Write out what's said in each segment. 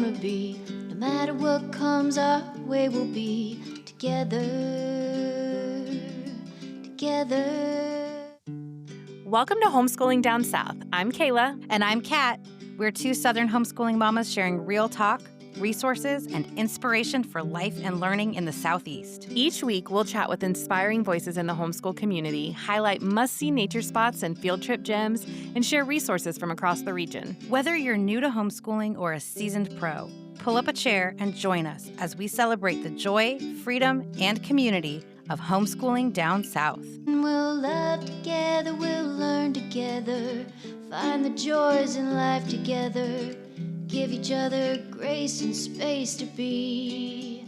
gonna be. No matter what comes our way, we'll be together, together. Welcome to Homeschooling Down South. I'm Kayla. And I'm Kat. We're two Southern homeschooling mamas sharing real talk, resources, and inspiration for life and learning in the Southeast. Each week, we'll chat with inspiring voices in the homeschool community, highlight must-see nature spots and field trip gems, and share resources from across the region. Whether you're new to homeschooling or a seasoned pro, pull up a chair and join us as we celebrate the joy, freedom, and community of homeschooling down south. We'll laugh together, we'll learn together, find the joys in life together, give each other grace and space to be.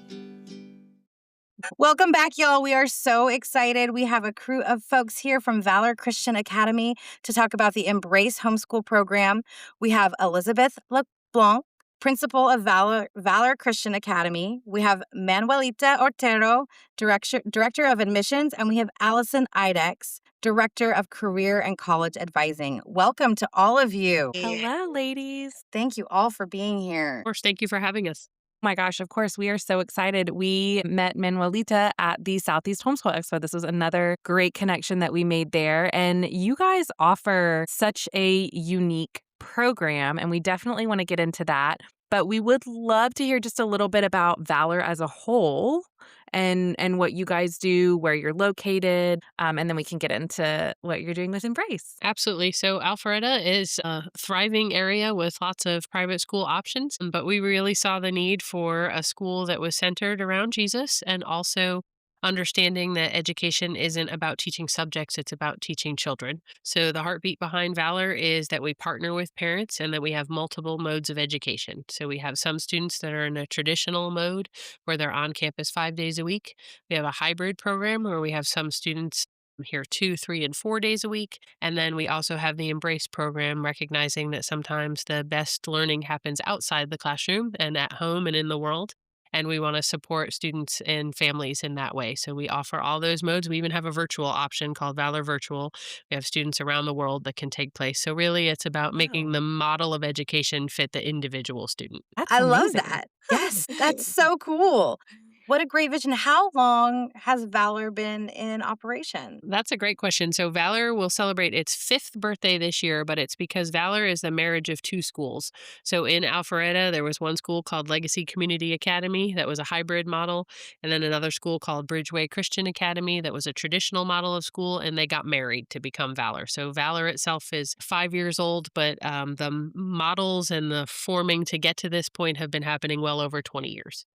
Welcome back, y'all. We are so excited. We have a crew of folks here from Valor Christian Academy to talk about the EMBRACE Homeschool Program. We have Elizabeth LeBlanc, principal of Valor Christian Academy. We have Manuelita Ortero, director of admissions, and we have Allison Idex, director of career and college advising. Welcome to all of you. Hello, ladies. Thank you all for being here. Of course, thank you for having us. My gosh, of course, we are so excited. We met Manuelita at the Southeast Homeschool Expo. This was another great connection that we made there. And you guys offer such a unique program, and we definitely want to get into that. But we would love to hear just a little bit about Valor as a whole and what you guys do, where you're located, and then we can get into what you're doing with EMBRACE. Absolutely. So Alpharetta is a thriving area with lots of private school options, but we really saw the need for a school that was centered around Jesus and also understanding that education isn't about teaching subjects, it's about teaching children. So the heartbeat behind Valor is that we partner with parents and that we have multiple modes of education. So we have some students that are in a traditional mode where they're on campus 5 days a week. We have a hybrid program where we have some students here 2, 3, and 4 days a week. And then we also have the EMBRACE program, recognizing that sometimes the best learning happens outside the classroom and at home and in the world. And we want to support students and families in that way. So we offer all those modes. We even have a virtual option called Valor Virtual. We have students around the world that can take place. So really, it's about making the model of education fit the individual student. That's I love amazing. that. Yes, that's so cool. What a great vision. How long has Valor been in operation? That's a great question. So Valor will celebrate its 5th birthday this year, but it's because Valor is the marriage of 2 schools. So in Alpharetta, there was one school called Legacy Community Academy that was a hybrid model, and then another school called Bridgeway Christian Academy that was a traditional model of school, and they got married to become Valor. So Valor itself is 5 years old, but the models and the forming to get to this point have been happening well over 20 years.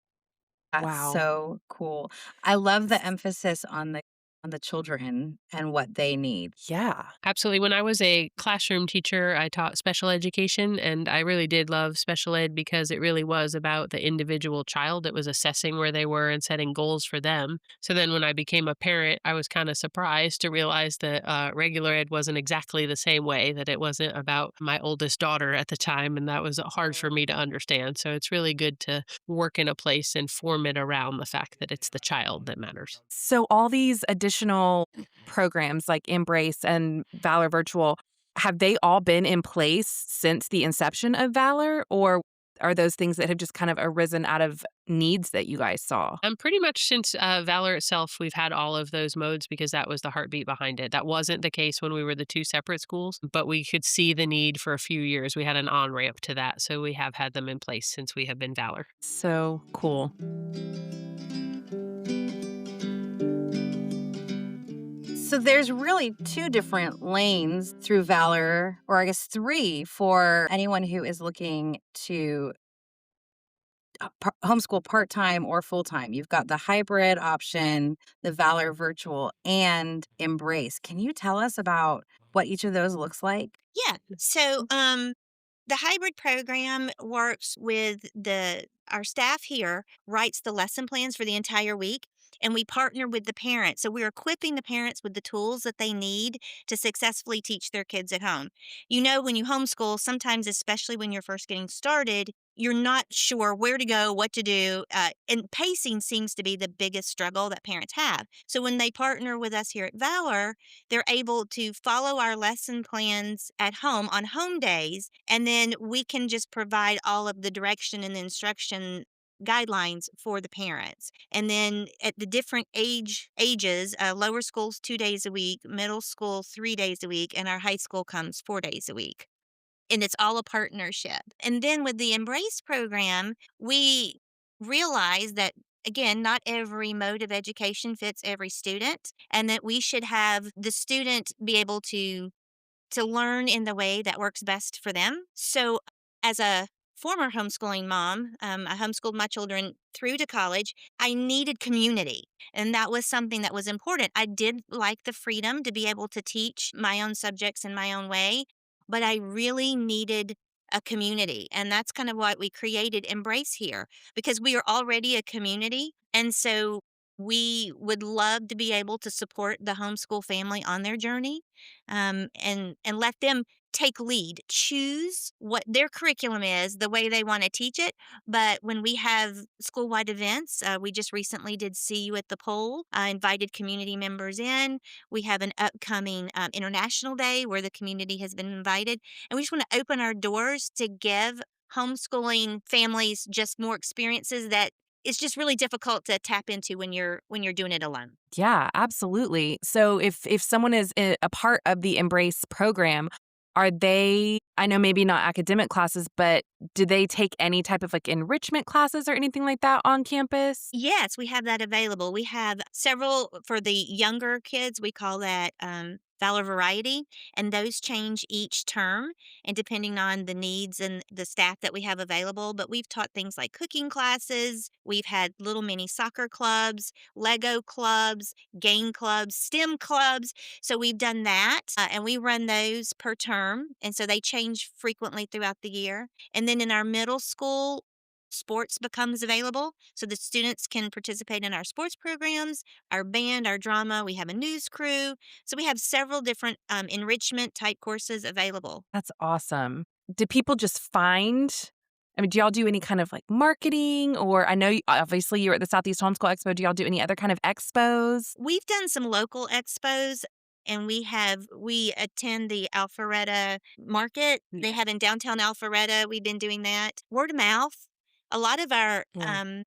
That's Wow. so cool. I love the emphasis on the children and what they need. Yeah. Absolutely. When I was a classroom teacher, I taught special education, and I really did love special ed because it really was about the individual child. It was assessing where they were and setting goals for them. So then when I became a parent, I was kind of surprised to realize that regular ed wasn't exactly the same way, that it wasn't about my oldest daughter at the time, and that was hard for me to understand. So it's really good to work in a place and form it around the fact that it's the child that matters. So all these additional programs like EMBRACE and Valor Virtual, have they all been in place since the inception of Valor, or are those things that have just kind of arisen out of needs that you guys saw? Pretty much since Valor itself, we've had all of those modes because that was the heartbeat behind it. That wasn't the case when we were the 2 separate schools, but we could see the need for a few years. We had an on-ramp to that, so we have had them in place since we have been Valor. So cool. So there's really 2 different lanes through Valor, or I guess 3 for anyone who is looking to homeschool part-time or full-time. You've got the hybrid option, the Valor Virtual, and EMBRACE. Can you tell us about what each of those looks like? Yeah. So the hybrid program works with our staff here writes the lesson plans for the entire week, and we partner with the parents. So we're equipping the parents with the tools that they need to successfully teach their kids at home. You know, when you homeschool, sometimes, especially when you're first getting started, you're not sure where to go, what to do. And pacing seems to be the biggest struggle that parents have. So when they partner with us here at Valor, they're able to follow our lesson plans at home on home days. And then we can just provide all of the direction and instruction guidelines for the parents. And then at the different ages, lower school's 2 days a week, middle school 3 days a week, and our high school comes 4 days a week, and it's all a partnership. And then with the Embrace program, we realize that, again, not every mode of education fits every student, and that we should have the student be able to learn in the way that works best for them. So, as a former homeschooling mom, I homeschooled my children through to college. I needed community, and that was something that was important. I did like the freedom to be able to teach my own subjects in my own way, but I really needed a community. And that's kind of why we created Embrace here, because we are already a community. And so we would love to be able to support the homeschool family on their journey, and let them take lead, choose what their curriculum is, the way they want to teach it. But when we have school-wide events, we just recently did See You at the Pole, invited community members in. We have an upcoming International Day where the community has been invited. And we just want to open our doors to give homeschooling families just more experiences that it's just really difficult to tap into when you're doing it alone. Yeah, absolutely. So if someone is a part of the Embrace program, are they, I know maybe not academic classes, but do they take any type of like enrichment classes or anything like that on campus? Yes, we have that available. We have several for the younger kids. We call that Valor Variety, and those change each term and depending on the needs and the staff that we have available. But we've taught things like cooking classes. We've had little mini soccer clubs, Lego clubs, game clubs, STEM clubs. So we've done that, and we run those per term, and so they change frequently throughout the year. And then in our middle school, sports becomes available so the students can participate in our sports programs, our band, our drama. We have a news crew. So we have several different enrichment type courses available. That's awesome. Do people just find, I mean, do y'all do any kind of like marketing, or I know obviously you're at the Southeast Homeschool Expo. Do y'all do any other kind of expos? We've done some local expos, and we attend the Alpharetta Market. They have in downtown Alpharetta. We've been doing that. Word of mouth. Yeah.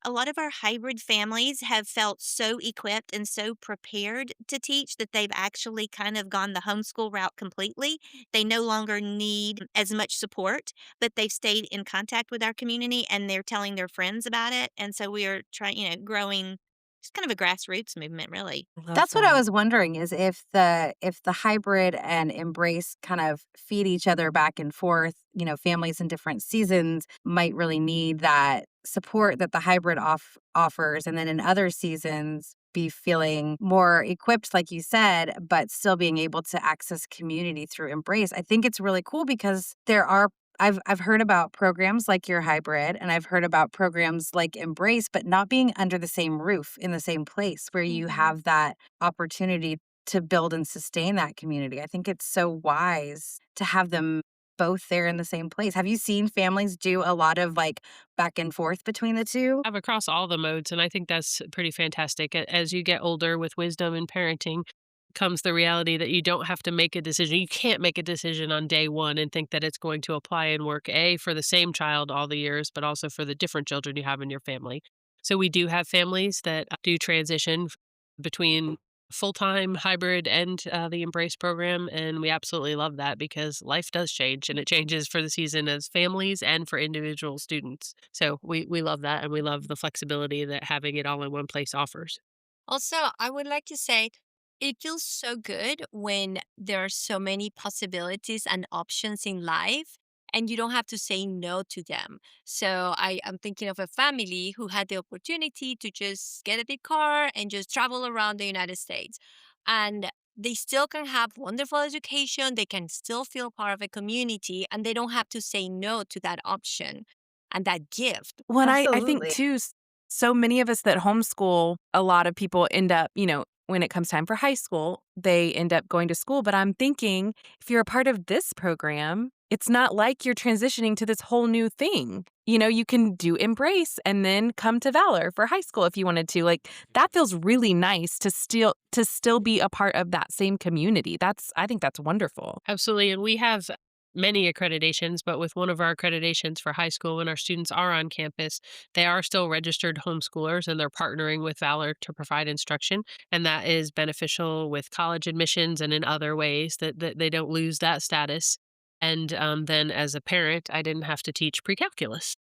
A lot of our hybrid families have felt so equipped and so prepared to teach that they've actually kind of gone the homeschool route completely. They no longer need as much support, but they've stayed in contact with our community and they're telling their friends about it. And so we are trying, growing just kind of a grassroots movement, really. Love That's what I that. was wondering is if the hybrid and Embrace kind of feed each other back and forth, families in different seasons might really need that support that the hybrid offers, and then in other seasons be feeling more equipped like you said, but still being able to access community through Embrace. I think it's really cool because I've heard about programs like your hybrid, and I've heard about programs like Embrace, but not being under the same roof in the same place where you Mhm. have that opportunity to build and sustain that community. I think it's so wise to have them both there in the same place. Have you seen families do a lot of like back and forth between the two? Have across all the modes, and I think that's pretty fantastic. As you get older with wisdom and parenting comes the reality that you don't have to make a decision. You can't make a decision on day one and think that it's going to apply and work for the same child all the years, but also for the different children you have in your family. So we do have families that do transition between full-time hybrid and the Embrace program, and we absolutely love that because life does change and it changes for the season as families and for individual students. So we love that, and we love the flexibility that having it all in one place offers. Also, I would like to say it feels so good when there are so many possibilities and options in life and you don't have to say no to them. So I am thinking of a family who had the opportunity to just get a big car and just travel around the United States. And they still can have wonderful education, they can still feel part of a community, and they don't have to say no to that option and that gift. Well, and I think Absolutely. too, so many of us that homeschool, a lot of people end up, when it comes time for high school, they end up going to school. But I'm thinking if you're a part of this program, it's not like you're transitioning to this whole new thing. You can do Embrace and then come to Valor for high school if you wanted to. Like that feels really nice to still be a part of that same community. I think that's wonderful. Absolutely. And we have many accreditations, but with one of our accreditations for high school, when our students are on campus, they are still registered homeschoolers and they're partnering with Valor to provide instruction. And that is beneficial with college admissions and in other ways that they don't lose that status. And then as a parent, I didn't have to teach pre-calculus.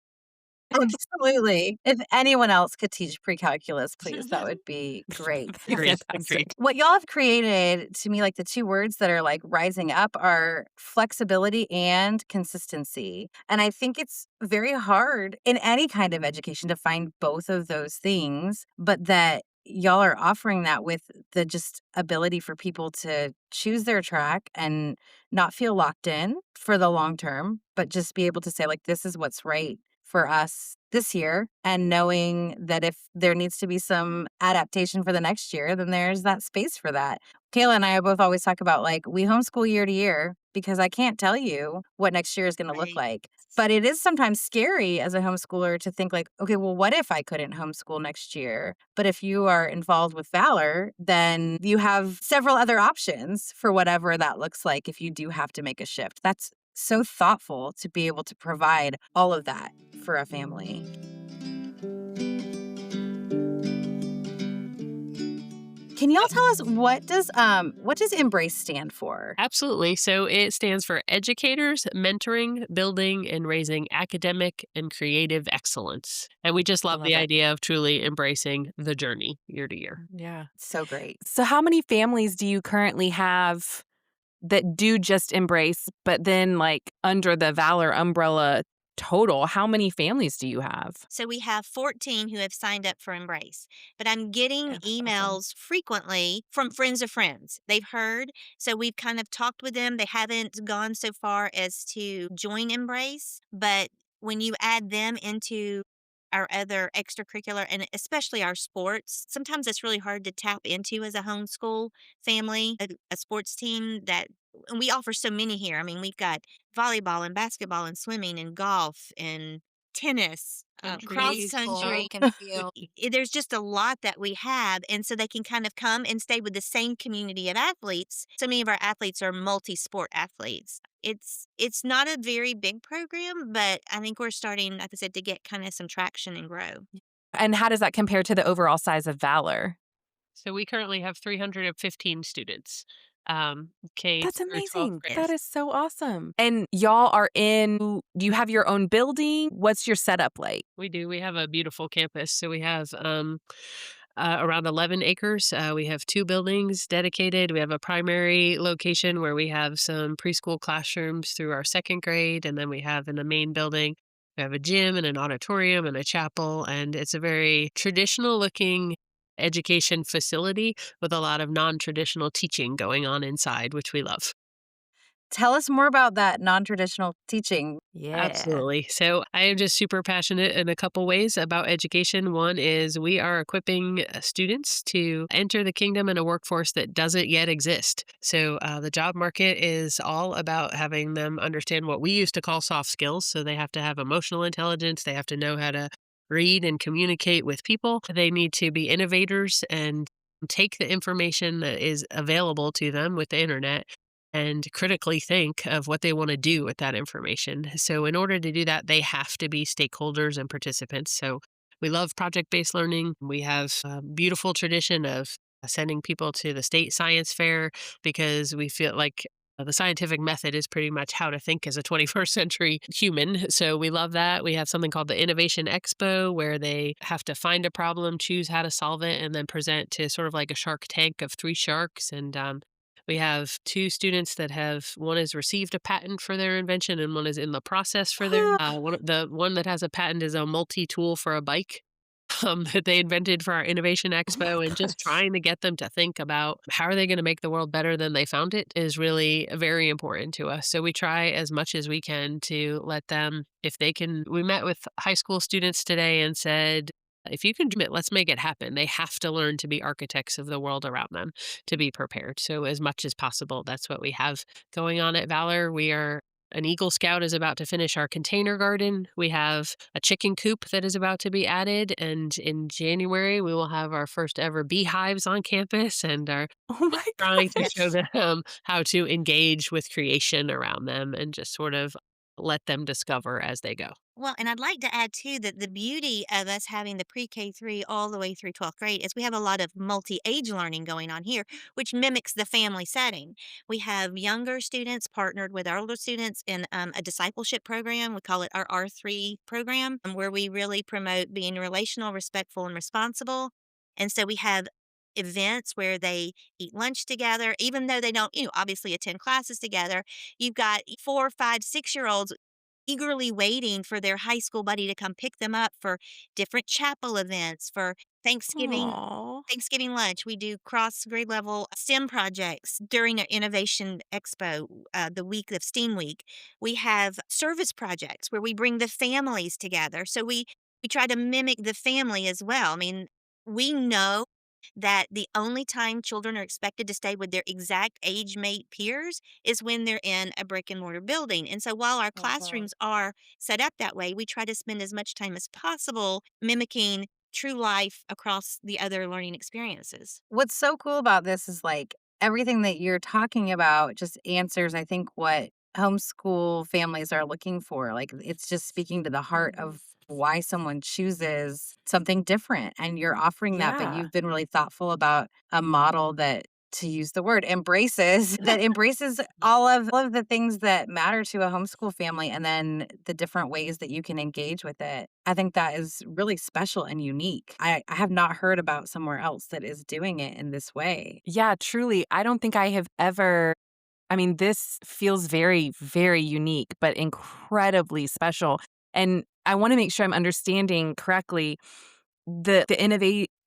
Absolutely. If anyone else could teach pre-calculus, please, that would be great. Agreed. Fantastic. What y'all have created, to me, like the two words that are like rising up are flexibility and consistency. And I think it's very hard in any kind of education to find both of those things, but that y'all are offering that with the just ability for people to choose their track and not feel locked in for the long term, but just be able to say, like, this is what's right for us this year, and knowing that if there needs to be some adaptation for the next year, then there's that space for that. Kayla and I both always talk about like we homeschool year to year because I can't tell you what next year is going to look Right. like. But it is sometimes scary as a homeschooler to think like, okay, well, what if I couldn't homeschool next year? But if you are involved with Valor, then you have several other options for whatever that looks like if you do have to make a shift. That's so thoughtful to be able to provide all of that for a family. Can y'all tell us what does Embrace stand for? Absolutely. So it stands for Educators Mentoring, Building, and Raising Academic and Creative Excellence. And we just love love the it. idea of truly embracing the journey year to year. Yeah. So great. So how many families do you currently have that do just Embrace, but then like under the Valor umbrella total, how many families do you have? So we have 14 who have signed up for Embrace, but I'm getting Yeah, that's awesome. emails frequently from friends of friends. They've heard, so we've kind of talked with them. They haven't gone so far as to join Embrace, but when you add them into our other extracurricular and especially our sports, sometimes it's really hard to tap into as a homeschool family, a sports team that and we offer so many here. I mean, we've got volleyball and basketball and swimming and golf and tennis, cross Baseball, country. track and field. There's just a lot that we have. And so they can kind of come and stay with the same community of athletes. So many of our athletes are multi sport athletes. It's not a very big program, but I think we're starting, like I said, to get kind of some traction and grow. And how does that compare to the overall size of Valor? So we currently have 315 students, K That's through 12th amazing. grade. That is so awesome. And y'all are do you have your own building? What's your setup like? We do. We have a beautiful campus. So we have around 11 acres. We have 2 buildings dedicated. We have a primary location where we have some preschool classrooms through our 2nd grade. And then we have in the main building, we have a gym and an auditorium and a chapel. And it's a very traditional looking education facility with a lot of non-traditional teaching going on inside, which we love. Tell us more about that non-traditional teaching. Yeah. Absolutely. So I am just super passionate in a couple ways about education. One is we are equipping students to enter the kingdom in a workforce that doesn't yet exist. So the job market is all about having them understand what we used to call soft skills. So they have to have emotional intelligence. They have to know how to read and communicate with people. They need to be innovators and take the information that is available to them with the internet and critically think of what they want to do with that information. So, in order to do that, they have to be stakeholders and participants. So, we love project based learning. We have a beautiful tradition of sending people to the state science fair because we feel like the scientific method is pretty much how to think as a 21st century human. So we love that. We have something called the Innovation Expo where they have to find a problem, choose how to solve it, and then present to sort of like a shark tank of 3 sharks. And we have 2 students that one has received a patent for their invention and one is in the process for their, the one that has a patent is a multi-tool for a bike. That they invented for our Innovation Expo and just trying to get them to think about how are they going to make the world better than they found it is really very important to us. So we try as much as we can to let them, if they can. We met with high school students today and said, If you can do it, let's make it happen. They have to learn to be architects of the world around them to be prepared. So, as much as possible, that's what we have going on at Valor. We are an Eagle Scout is about to finish our container garden. We have a chicken coop that is about to be added. And in January, we will have our first ever beehives on campus and are Oh my trying to show gosh. them how to engage with creation around them and just sort of let them discover as they go. Well, and I'd like to add too that the beauty of us having the pre-K 3 all the way through 12th grade is we have a lot of multi-age learning going on here, which mimics the family setting. We have younger students partnered with our older students in a discipleship program. We call it our R3 program, where we really promote being relational, respectful, and responsible. And so we have events where they eat lunch together, even though they don't, obviously attend classes together. You've got 4, 5, 6-year-olds eagerly waiting for their high school buddy to come pick them up for different chapel events, for Thanksgiving Aw. Thanksgiving lunch. We do cross grade level STEM projects during our Innovation Expo, the week of STEAM Week. We have service projects where we bring the families together. So we try to mimic the family as well. I mean, we know that the only time children are expected to stay with their exact age mate peers is when they're in a brick and mortar building. And so while our Mhm. classrooms are set up that way, we try to spend as much time as possible mimicking true life across the other learning experiences. What's so cool about this is like everything that you're talking about just answers, I think, what homeschool families are looking for. Like it's just speaking to the heart of why someone chooses something different. And you're offering that, but Yeah. you've been really thoughtful about a model that, to use the word, embraces that embraces all of the things that matter to a homeschool family and then the different ways that you can engage with it. I think that is really special and unique. I have not heard about somewhere else that is doing it in this way. Yeah, truly. I don't think I have ever I mean, this feels very, very unique, but incredibly special. And I want to make sure I'm understanding correctly the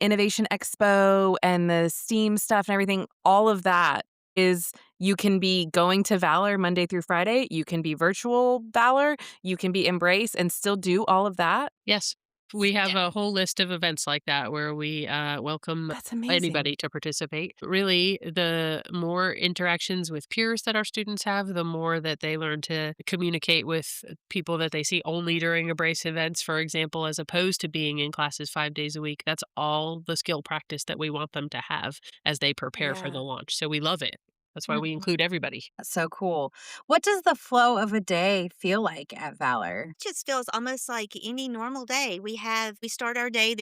innovation expo and the STEAM stuff and everything, all of that is you can be going to Valor Monday through Friday, you can be virtual Valor, you can be Embrace and still do all of that? Yes. We have Yeah. a whole list of events like that where we welcome That's amazing. anybody to participate. Really, the more interactions with peers that our students have, the more that they learn to communicate with people that they see only during Embrace events, for example, as opposed to being in classes 5 days a week. That's all the skill practice that we want them to have as they prepare for the Yeah. launch. So we love it. That's why we Mhm. include everybody. So cool. What does the flow of a day feel like at Valor? Just feels almost like any normal day. We start our day.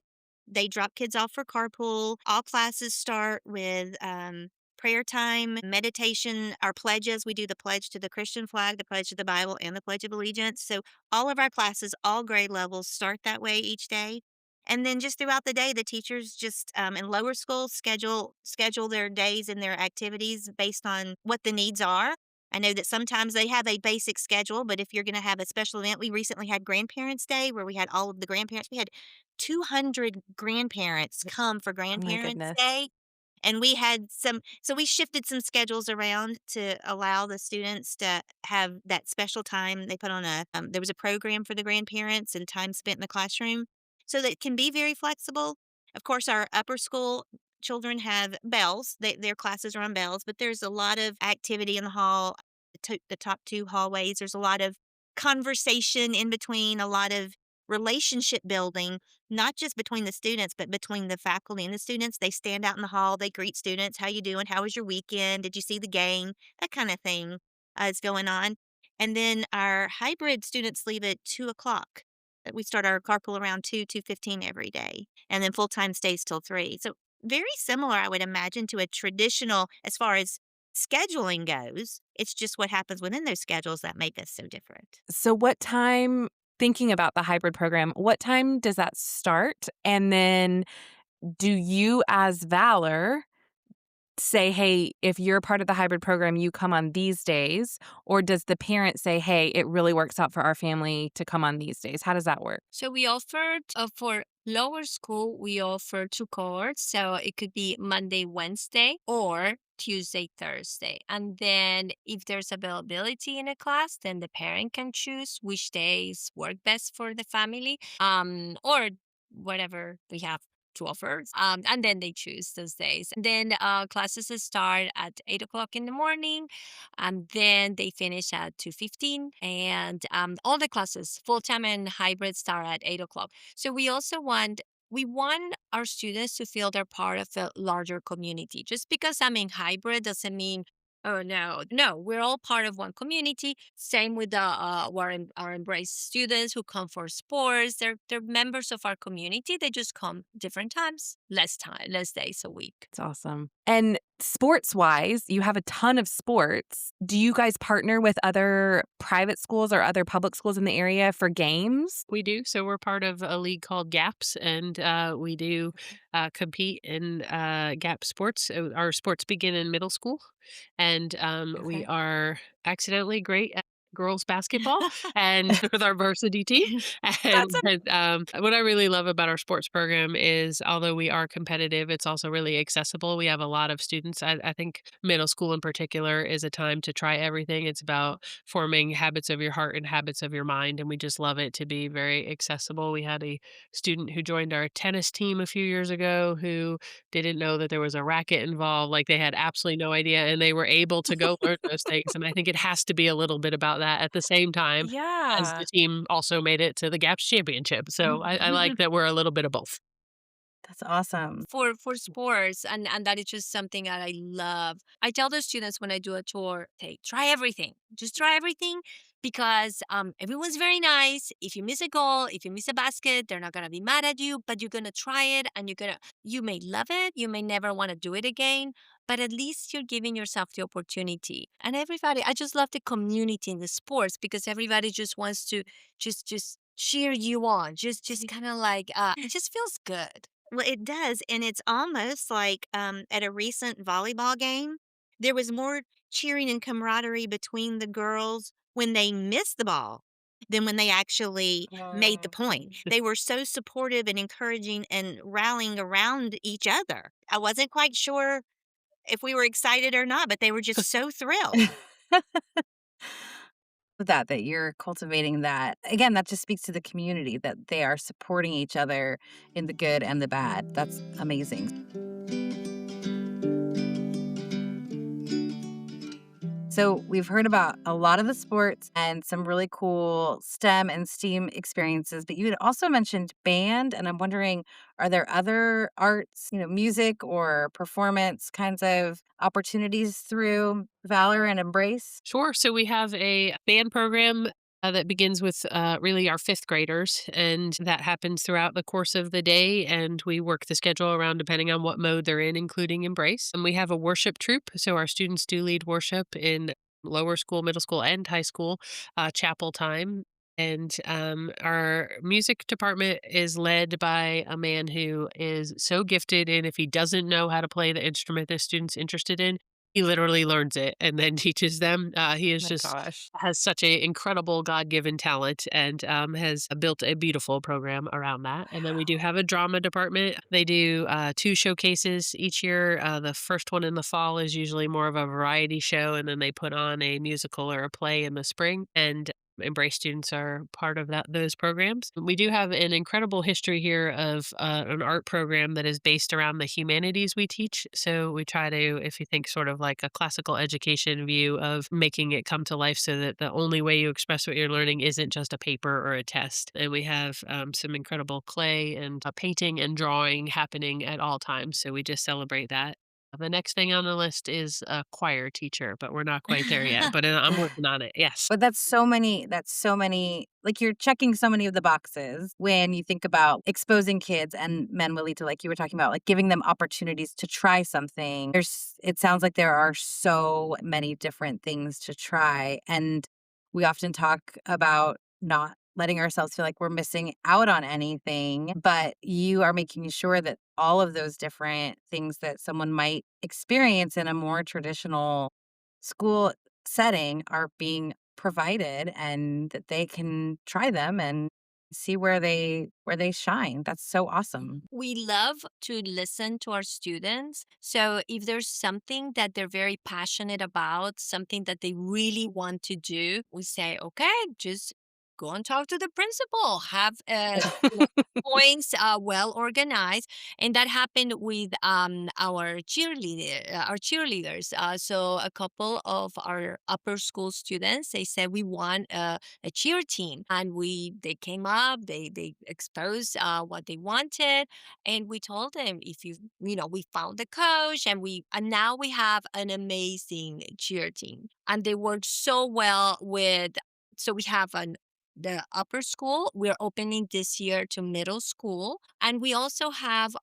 They drop kids off for carpool. All classes start with prayer time, meditation, our pledges. We do the pledge to the Christian flag, the pledge to the Bible, and the Pledge of Allegiance. So all of our classes, all grade levels, start that way each day. And then just throughout the day, the teachers just in lower schools schedule their days and their activities based on what the needs are. I know that sometimes they have a basic schedule, but if you're going to have a special event, we recently had Grandparents' Day where we had all of the grandparents. We had 200 grandparents come for Oh my Grandparents' goodness. Day. And we had so we shifted some schedules around to allow the students to have that special time. They put on there was a program for the grandparents and time spent in the classroom. So that it can be very flexible. Of course, our upper school children have bells. Their classes are on bells, but there's a lot of activity in the hall, the top two hallways. There's a lot of conversation in between, a lot of relationship building, not just between the students, but between the faculty and the students. They stand out in the hall, they greet students. How you doing? How was your weekend? Did you see the game? That kind of thing is going on. And then our hybrid students leave at 2 o'clock. We start our carpool around 2:15 every day, and then full time stays till 3. So very similar, I would imagine, to a traditional as far as scheduling goes. It's just what happens within those schedules that make us so different. So what time thinking about the hybrid program, what time does that start? And then do you as Valor say, "Hey, if you're part of the hybrid program, you come on these days," or does the parent say, "Hey, it really works out for our family to come on these days?" How does that work? So we offered for lower school, we offer two cohorts. So it could be Monday, Wednesday, or Tuesday, Thursday. And then if there's availability in a class, then the parent can choose which days work best for the family. Or whatever we have to offer. And then they choose those days. And then classes start at 8 o'clock in the morning, and then they finish at 2:15. And all the classes, full time and hybrid, start at 8 o'clock. So we want our students to feel they're part of a larger community. Just because I'm in hybrid doesn't mean, oh no, we're all part of one community. Same with our Embrace students who come for sports. They're members of our community. They just come different times, less days a week. It's awesome. And sports wise, you have a ton of sports. Do you guys partner with other private schools or other public schools in the area for games? We do. So we're part of a league called GAPS, and we do compete in GAP sports. Our sports begin in middle school, and we Okay. are accidentally great at girls basketball and with our varsity team. That's And what I really love about our sports program is, although we are competitive, it's also really accessible. We have a lot of students. I think middle school in particular is a time to try everything. It's about forming habits of your heart and habits of your mind. And we just love it to be very accessible. We had a student who joined our tennis team a few years ago who didn't know that there was a racket involved. Like, they had absolutely no idea, and they were able to go learn those things. And I think it has to be a little bit about that at the same time as the Yeah. team also made it to the GAPS championship. So I like that we're a little bit of both. That's awesome. For sports, and that is just something that I love. I tell the students when I do a tour, hey, try everything. Just try everything, because everyone's very nice. If you miss a goal, if you miss a basket, they're not gonna be mad at you, but you're gonna try it, and you may love it, you may never want to do it again, but at least you're giving yourself the opportunity. And everybody, I just love the community in the sports, because everybody just wants to just cheer you on. Just kind of like it just feels good. Well, it does, and it's almost like, at a recent volleyball game, there was more cheering and camaraderie between the girls when they missed the ball than when they actually made the point. They were so supportive and encouraging and rallying around each other. I wasn't quite sure if we were excited or not, but they were just so thrilled. That you're cultivating that. Again, that just speaks to the community that they are supporting each other in the good and the bad. That's amazing. So, we've heard about a lot of the sports and some really cool STEM and STEAM experiences, but you had also mentioned band, and I'm wondering, are there other arts, music or performance kinds of opportunities through Valor and Embrace? Sure. So we have a band program that begins with really our fifth graders, and that happens throughout the course of the day. And we work the schedule around depending on what mode they're in, including Embrace. And we have a worship troupe. So our students do lead worship in lower school, middle school, and high school chapel time. And our music department is led by a man who is so gifted. And if he doesn't know how to play the instrument the student's interested in, he literally learns it and then teaches them. He is My just gosh. has such a incredible God-given talent, and has built a beautiful program around that. And then we do have a drama department. They do two showcases each year. The first one in the fall is usually more of a variety show, and then they put on a musical or a play in the spring. And Embrace students are part of those programs. We do have an incredible history here of an art program that is based around the humanities we teach. So we try to, if you think sort of like a classical education view of making it come to life, so that the only way you express what you're learning isn't just a paper or a test. And we have some incredible clay and painting and drawing happening at all times. So we just celebrate that. The next thing on the list is a choir teacher, but we're not quite there yet. But I'm working on it. Yes. But that's so many, like, you're checking so many of the boxes when you think about exposing kids and Manuelita, to, like you were talking about, like giving them opportunities to try something. It sounds like there are so many different things to try. And we often talk about not letting ourselves feel like we're missing out on anything, but you are making sure that all of those different things that someone might experience in a more traditional school setting are being provided, and that they can try them and see where they shine. That's so awesome. We love to listen to our students. So if there's something that they're very passionate about, something that they really want to do, we say, okay, just go and talk to the principal, have you know, points well organized. And that happened with our cheerleaders. So a couple of our upper school students, they said we want a cheer team, and they came up, they exposed what they wanted, and we told them, if we found the coach, and now we have an amazing cheer team, and they work so well with. So we have the upper school. We're opening this year to middle school, and we also have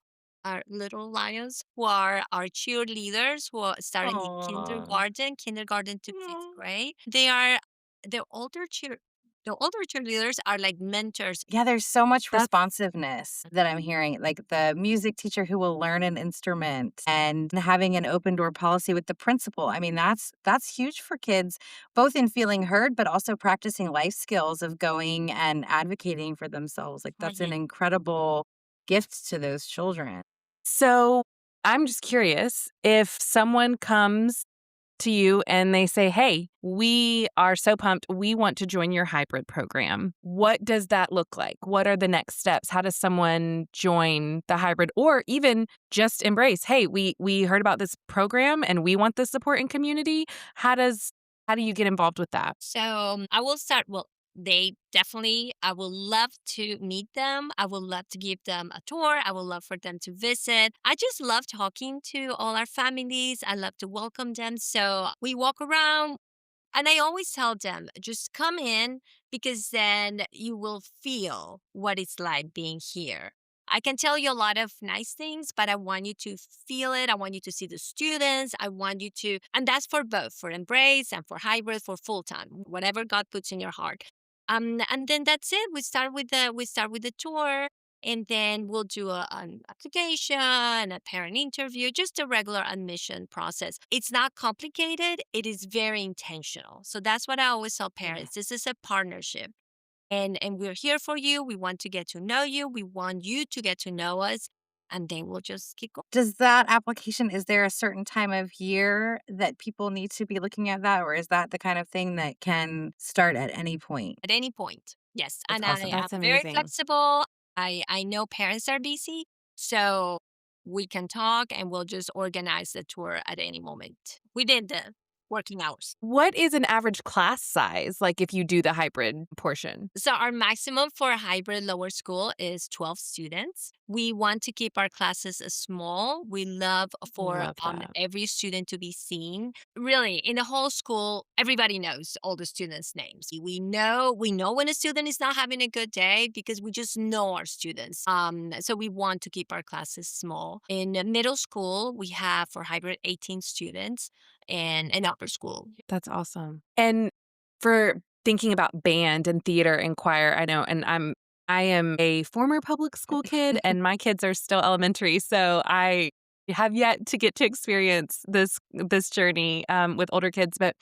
our little lions who are our cheerleaders who are starting in Aw. kindergarten to fifth grade. They are the older cheer. The older cheerleaders are like mentors. Yeah, there's so much That's responsiveness that I'm hearing, like the music teacher who will learn an instrument and having an open door policy with the principal. I mean, that's huge for kids, both in feeling heard, but also practicing life skills of going and advocating for themselves. Like that's an Mhm. incredible gift to those children. so I'm just curious if someone comes to you and they say, "Hey, we are so pumped. We want to join your hybrid program." What does that look like? What are the next steps? How does someone join the hybrid or even just embrace, "Hey, we heard about this program and we want the support and community." How do you get involved with that? So I will start. Well, they definitely, I would love to meet them. I would love to give them a tour. I would love for them to visit. I just love talking to all our families. I love to welcome them. So we walk around. And I always tell them, just come in because then you will feel what it's like being here. I can tell you a lot of nice things, but I want you to feel it. I want you to see the students. I want you to, and that's for both, for Embrace and for hybrid, for full time, whatever God puts in your heart. And then that's it. We start with the tour, and then we'll do an application, a parent interview, just a regular admission process. It's not complicated. It is very intentional. So that's what I always tell Yeah. parents. This is a partnership. And we're here for you. We want to get to know you. We want you to get to know us. And then we'll just keep going Does that application, is there a certain time of year that people need to be looking at that, or is that the kind of thing that can start at any point? at any point. Yes. That's And awesome. I'm That's very amazing. flexible. I know parents are busy. So we can talk and we'll just organize the tour at any moment within the working hours. What is an average class size, like, if you do the hybrid portion? So our maximum for a hybrid lower school is 12 students. We want to keep our classes small. We love for Love that. every student to be seen. Really, in the whole school, everybody knows all the students' names. We know when a student is not having a good day because we just know our students. So we want to keep our classes small. In the middle school, we have for hybrid 18 students, and in upper school. That's awesome. And for thinking about band and theater and choir, I know, and I am a former public school kid and my kids are still elementary, so I have yet to get to experience this journey with older kids. But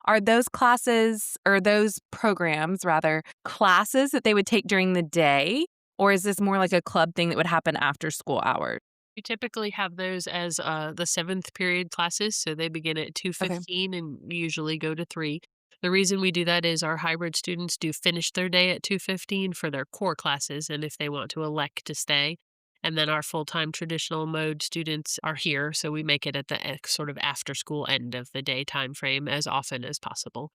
are those classes or those programs rather classes that they would take during the day, or is this more like a club thing that would happen after school hours? We typically have those as the seventh period classes, so they begin at Okay. 2:15 and usually go to 3. The reason we do that is our hybrid students do finish their day at 2:15 for their core classes, and if they want to elect to stay. And then our full-time traditional mode students are here, so we make it at the sort of after school end of the day time frame as often as possible.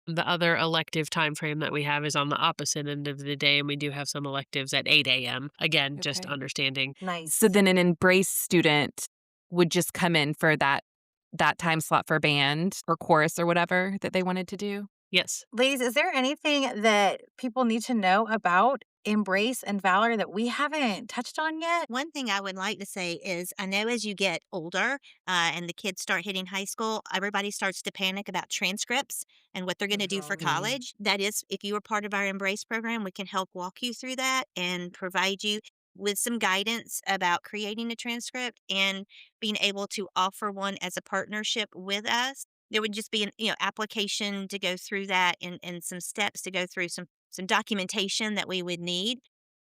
The other elective time frame that we have is on the opposite end of the day, and we do have some electives at 8 a.m. Again, just Okay. understanding. So Nice. then an Embrace student would just come in for that time slot for band or chorus or whatever that they wanted to do? Yes. Ladies, is there anything that people need to know about Embrace and Valor that we haven't touched on yet? One thing I would like to say is I know as you get older and the kids start hitting high school, everybody starts to panic about transcripts and what they're going to do for Mhm. college. That is, if you are part of our Embrace program, we can help walk you through that and provide you with some guidance about creating a transcript and being able to offer one as a partnership with us. There would just be an application to go through that and some steps to go through some documentation that we would need,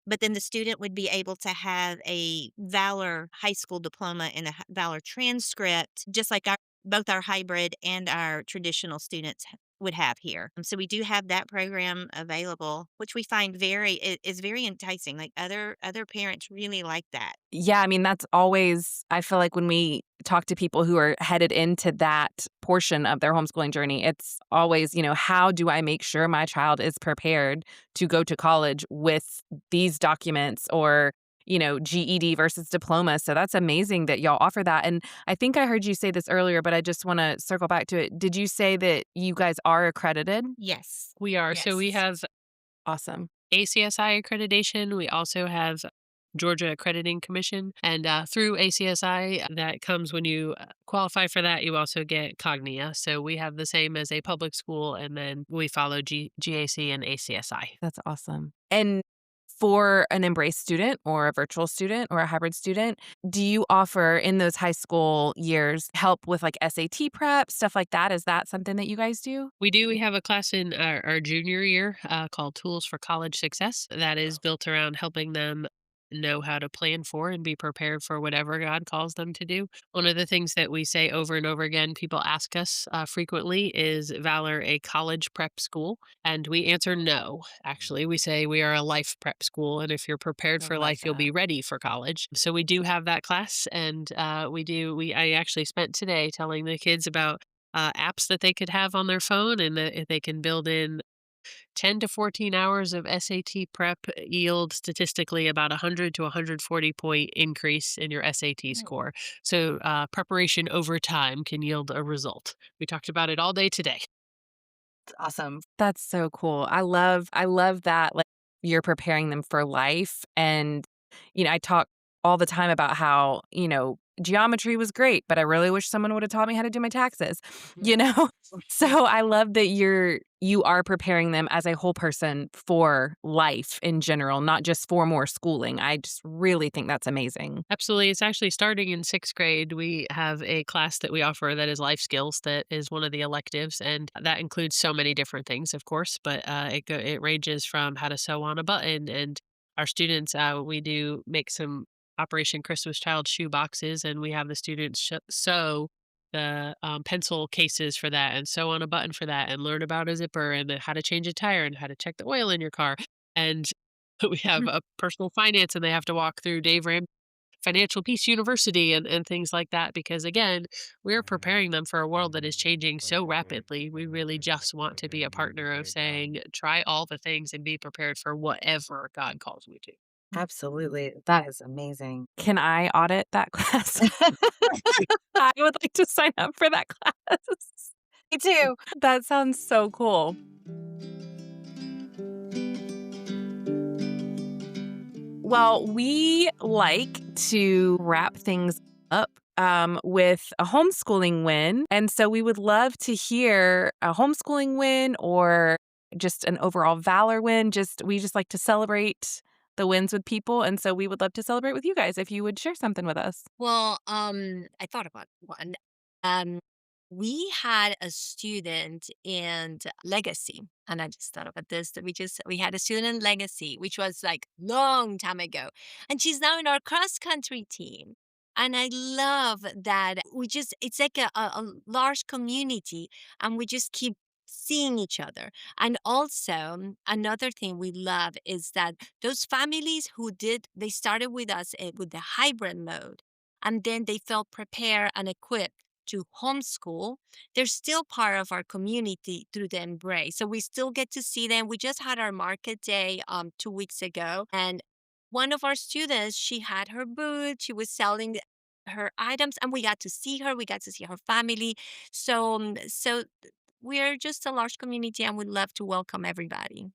but then the student would be able to have a Valor high school diploma and a Valor transcript, just like both our hybrid and our traditional students would have here. So we do have that program available, which we find is very enticing. Like other parents really like that. Yeah, I mean, that's always, I feel like when we talk to people who are headed into that portion of their homeschooling journey, it's always, how do I make sure my child is prepared to go to college with these documents or, GED versus diploma. So that's amazing that y'all offer that. And I think I heard you say this earlier, but I just want to circle back to it. Did you say that you guys are accredited? Yes. We are. So we Yes. have Awesome. ACSI accreditation. We also have Georgia Accrediting Commission. And through ACSI, that comes when you qualify for that, you also get Cognia. So we have the same as a public school, and then we follow GAC and ACSI. That's awesome. And for an Embrace student or a virtual student or a hybrid student, do you offer in those high school years help with like SAT prep, stuff like that? Is that something that you guys do? We do. We have a class in our junior year called Tools for College Success that is built around helping them know how to plan for and be prepared for whatever God calls them to do. One of the things that we say over and over again, people ask us frequently, is Valor a college prep school? And we answer no. Actually, we say we are a life prep school. And if you're prepared I for love life, you'll that. be ready for college. So we do have that class. And I actually spent today telling the kids about apps that they could have on their phone, and that if they can build in 10 to 14 hours of SAT prep yield statistically about 100 to 140 point increase in your SAT score. So preparation over time can yield a result. We talked about it all day today. Awesome. That's so cool. I love that like you're preparing them for life. And I talk all the time about how, geometry was great, but I really wish someone would have taught me how to do my taxes, you know? So I love that you are preparing them as a whole person for life in general, not just for more schooling. I just really think that's amazing. Absolutely. It's actually starting in sixth grade. We have a class that we offer that is life skills, that is one of the electives. And that includes so many different things, of course, but it ranges from how to sew on a button. And our students, we do make some Operation Christmas Child shoe boxes, and we have the students sew the pencil cases for that and sew on a button for that and learn about a zipper and then how to change a tire and how to check the oil in your car. And we have a personal finance, and they have to walk through Dave Ram Financial Peace University and things like that, because again, we're preparing them for a world that is changing so rapidly. We really just want to be a partner of saying, try all the things and be prepared for whatever God calls you to. Absolutely. That is amazing. Can I audit that class? I would like to sign up for that class. Me too. That sounds so cool. Well, we like to wrap things up with a homeschooling win. And so we would love to hear a homeschooling win or just an overall Valor win. We just like to celebrate the wins with people. And so we would love to celebrate with you guys if you would share something with us. Well, I thought about one. Um, we had a student in Legacy, and I just thought about this. That we had a student in Legacy, which was like long time ago, and she's now in our cross country team. And I love that it's like a large community, and we just keep seeing each other. And also, another thing we love is that those families they started with us with the hybrid mode, and then they felt prepared and equipped to homeschool. They're still part of our community through the Embrace. So we still get to see them. We just had our market day 2 weeks ago, and one of our students, she had her booth, she was selling her items, and we got to see her, we got to see her family. So we're just a large community, and we'd love to welcome everybody.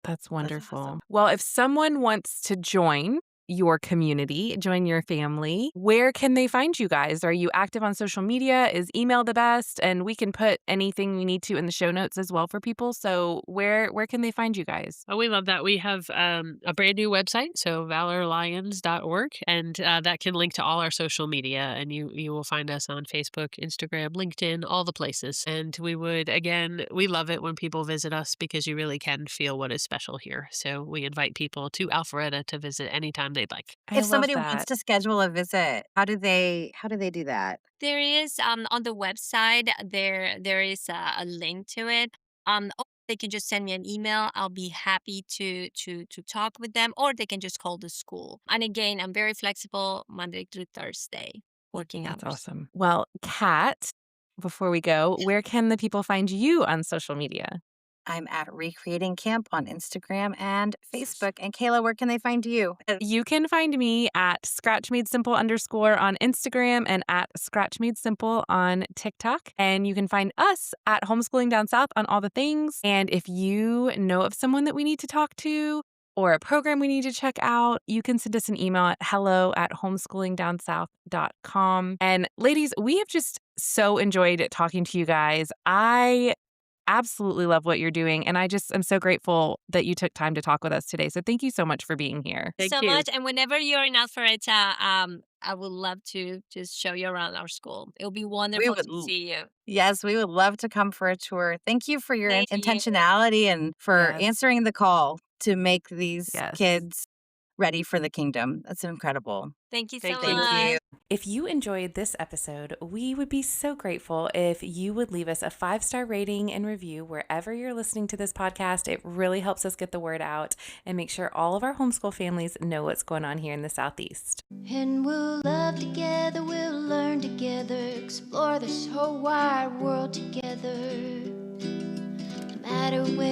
That's wonderful. awesome. Well, if someone wants to join your community, join your family, where can they find you guys? Are you active on social media? Is email the best? And we can put anything we need to in the show notes as well for people. So where can they find you guys? Oh, we love that. We have a brand new website, so valorlions.org, and that can link to all our social media. And you will find us on Facebook, Instagram, LinkedIn, all the places. And we love it when people visit us because you really can feel what is special here. So we invite people to Alpharetta to visit anytime they they'd like. I If love somebody that. wants to schedule a visit, how do they do that? There is on the website there is a link to it. Or they can just send me an email. I'll be happy to talk with them, or they can just call the school. And again, I'm very flexible Monday through Thursday, working That's hours. awesome. Well, Kat, before we go, where can the people find you on social media? I'm at Recreating Camp on Instagram and Facebook. And Kayla, where can they find you? You can find me at scratchmadesimple _ on Instagram and at scratchmadesimple on TikTok. And you can find us at Homeschooling Down South on all the things. And if you know of someone that we need to talk to or a program we need to check out, you can send us an email at hello@homeschoolingdownsouth.com. And ladies, we have just so enjoyed talking to you guys. I absolutely love what you're doing. And I just am so grateful that you took time to talk with us today. So thank you so much for being here. Thank So you. much. And whenever you're in Alpharetta, I would love to just show you around our school. It would be wonderful would to l- see you. Yes, we would love to come for a tour. Thank you for your Thank you. intentionality and for Yes. answering the call to make these Yes. kids ready for the kingdom. That's incredible. Thank you so Thank much. you. Thank you. If you enjoyed this episode, we would be so grateful if you would leave us a 5-star rating and review wherever you're listening to this podcast. It really helps us get the word out and make sure all of our homeschool families know what's going on here in the Southeast. And we'll love together, we'll learn together, explore this whole wide world together. No matter where